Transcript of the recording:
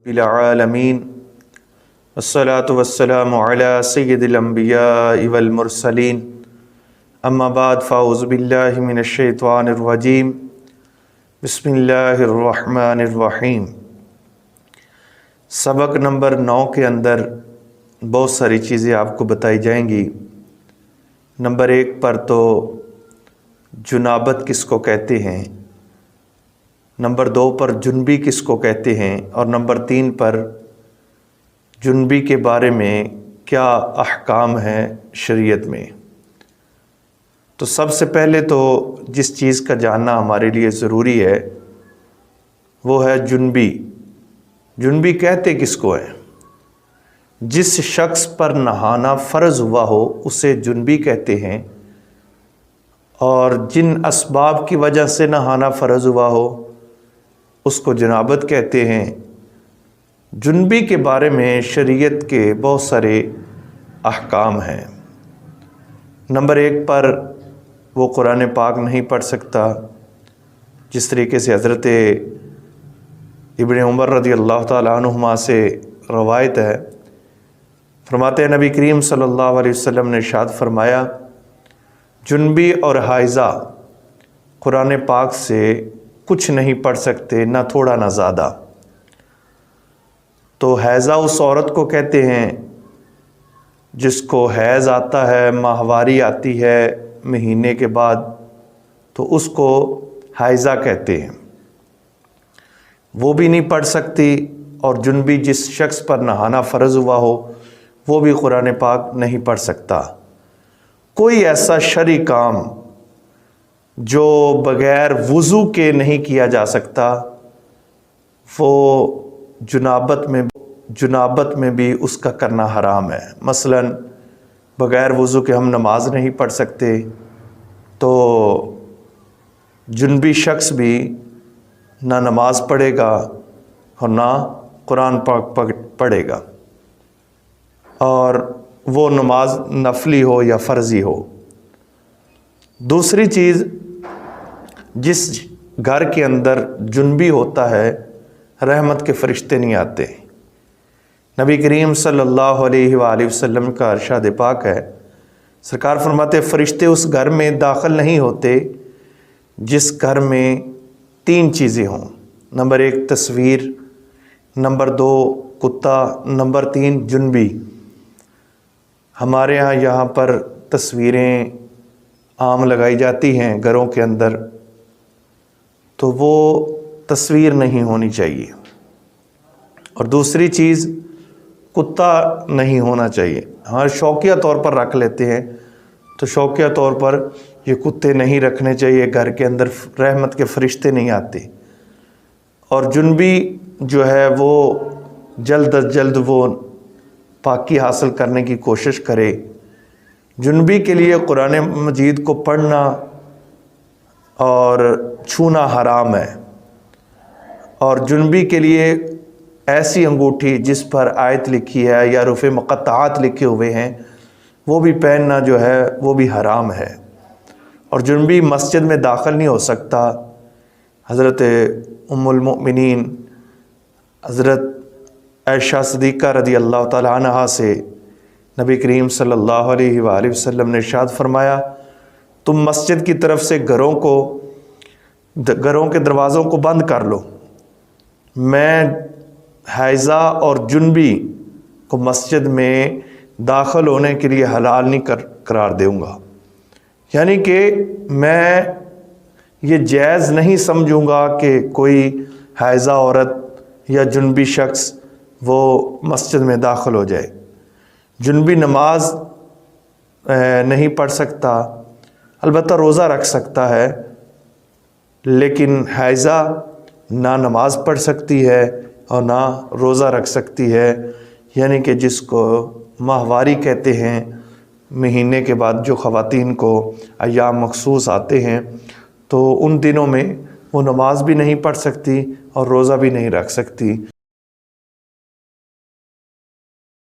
बिलआलमीन वस्सलातु वस्सलामु अला सय्यिदिल अंबियाइ वल मुरसलीन अम्मा बाद फ़अऊज़ु बिल्लाहि मिनश शैतानिर रजीम बिस्मिल्लाहिर रहमानिर रहीम। सबक नंबर 9 के अंदर बहुत सारी चीज़ें आपको बताई जाएंगी। नंबर 1 पर तो जुनाबत किसको कहते हैं, नंबर 2 पर जुनबी किसको कहते हैं, और नंबर 3 पर जुनबी के बारे में क्या अहकाम हैं शरीयत में। तो सबसे पहले तो जिस चीज़ का जानना हमारे लिए ज़रूरी है वो है जुनबी। जुनबी कहते किसको हैं? जिस शख्स पर नहाना फ़र्ज़ हुआ हो उसे जुनबी कहते हैं, और जिन असबाब की वजह से नहाना फ़र्ज़ हुआ हो उसको जनाबत कहते हैं। जुनबी के बारे में शरीयत के बहुत सारे अहकाम हैं। नंबर 1 पर वो कुरान पाक नहीं पढ़ सकता, जिस तरीके से हज़रत इब्न उमर रज़ी अल्लाह ताला अन्हुमा से रवायत है। फरमाते हैं नबी करीम सल्लल्लाहु अलैहि वसल्लम ने इरशाद फरमाया, जुनबी और हाइज़ा कुरान पाक से कुछ नहीं पढ़ सकते, ना थोड़ा ना ज़्यादा। तो हैज़ा उस औरत को कहते हैं जिसको हैज़ आता है, माहवारी आती है महीने के बाद, तो उसको हाइज़ा कहते हैं। वो भी नहीं पढ़ सकती, और जुनबी जिस शख्स पर नहाना फ़र्ज़ हुआ हो वो भी कुरान पाक नहीं पढ़ सकता। कोई ऐसा शरई काम जो बग़ैर वज़ू के नहीं किया जा सकता वो जुनाबत में भी उसका करना हराम है। मसलन बग़ैर वज़ू के हम नमाज नहीं पढ़ सकते, तो जुनबी शख्स भी ना नमाज पढ़ेगा और ना कुरान पाक पढ़ेगा, और वो नमाज नफली हो या फ़र्ज़ी हो। दूसरी चीज़, जिस घर के अंदर जुनबी होता है रहमत के फ़रिश्ते नहीं आते। नबी करीम सल्लल्लाहु अलैहि वसल्लम का इरशाद पाक है, सरकार फरमाते फ़रिश्ते उस घर में दाखिल नहीं होते जिस घर में 3 चीज़ें हों। नंबर 1 तस्वीर, नंबर 2 कुत्ता, नंबर 3 जुनबी। हमारे यहाँ पर तस्वीरें आम लगाई जाती हैं घरों के अंदर, तो वो तस्वीर नहीं होनी चाहिए। और दूसरी चीज़, कुत्ता नहीं होना चाहिए। हाँ, शौकिया तौर पर रख लेते हैं, तो शौकिया तौर पर ये कुत्ते नहीं रखने चाहिए। घर के अंदर रहमत के फ़रिश्ते नहीं आते। और जुनबी जो है वो जल्द अज जल्द वो पाकी हासिल करने की कोशिश करे। जुनबी के लिए कुरान मजीद को पढ़ना और छूना हराम है। और जुनबी के लिए ऐसी अंगूठी जिस पर आयत लिखी है या रुफ़े मुक़त्ताआत लिखे हुए हैं वो भी पहनना जो है वो भी हराम है। और जुनबी मस्जिद में दाखिल नहीं हो सकता। हज़रत उम्मुल मोमिनीन हज़रत आयशा सिद्दीक़ा रज़ी अल्लाह ताला अन्हा से नबी करीम सल्लल्लाहु अलैहि वसल्लम ने इरशाद फरमाया, तुम मस्जिद की तरफ से घरों के दरवाज़ों को बंद कर लो, मैं हाइज़ा और जुनबी को मस्जिद में दाखिल होने के लिए हलाल नहीं करार दूँगा। यानी कि मैं ये जायज़ नहीं समझूँगा कि कोई हाइज़ा औरत या जुनबी शख्स वो मस्जिद में दाखिल हो जाए। जुनबी नमाज नहीं पढ़ सकता, अलबत्ता रोज़ा रख सकता है, लेकिन हाइज़ा ना नमाज पढ़ सकती है और ना रोज़ा रख सकती है। यानी कि जिसको माहवारी कहते हैं, महीने के बाद जो ख़वातीन को अय्याम मखसूस आते हैं, तो उन दिनों में वो नमाज भी नहीं पढ़ सकती और रोज़ा भी नहीं रख सकती।